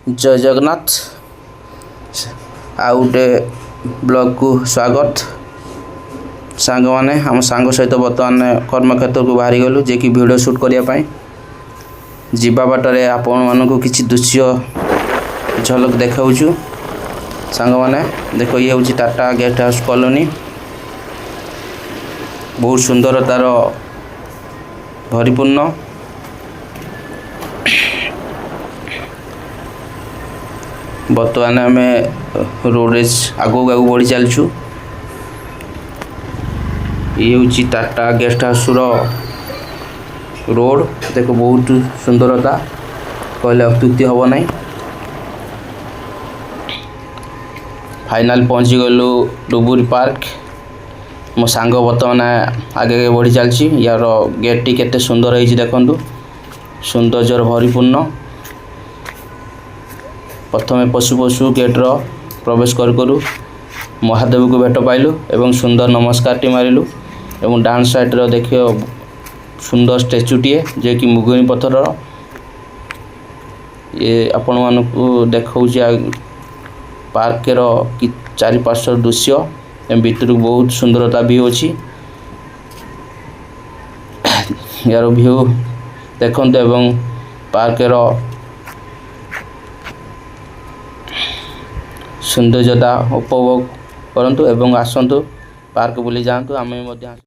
जय जगन्नाथ आउ गोटे ब्लॉग को स्वागत सांग मैंने आम सांग सहित बर्तमान कर्मक्षेत्र को बाहरी गलु जे कि वीडियो शूट करने जीवा बाटर आपण मानक किसी दृश्य झलक देखाऊँ सांग मैंने देख ये हूँ टाटा गेस्ट हाउस कॉलोनी बहुत सुंदर तार भरीपूर्ण बर्तमान आम रोडेज आगू आगू बढ़ी चलचु ये हूँ टाटा गेस्ट हाउस रोड देख बहुत सुंदरता कहले अत्युक्ति हम ना फाइनाल पहुँची गलु डुबुरी पार्क मो सांग बर्तमान आगे बढ़ी चलची यार गेट टी केते सुंदर है देखु सौंदर्य भरीपूर्ण प्रथमे पशु पशु गेट्र प्रवेश करूँ महादेव को भेट पाइलु एवं सुंदर नमस्कार टी मारिलु एवं डांस साइड रो देखियो सुंदर स्टैचूटीए जे कि मुगुनी पत्थर ये आपण मानकु देखौछ पार्क रो कि चारि पार्श्व दृश्य एवं भीतर बहुत सुंदरता भी अछि यार व्यू देखंते एवं पार्क रो सौंदर्यता उपभोग करंतु एवं आसंतु पार्क बुली जातु आम।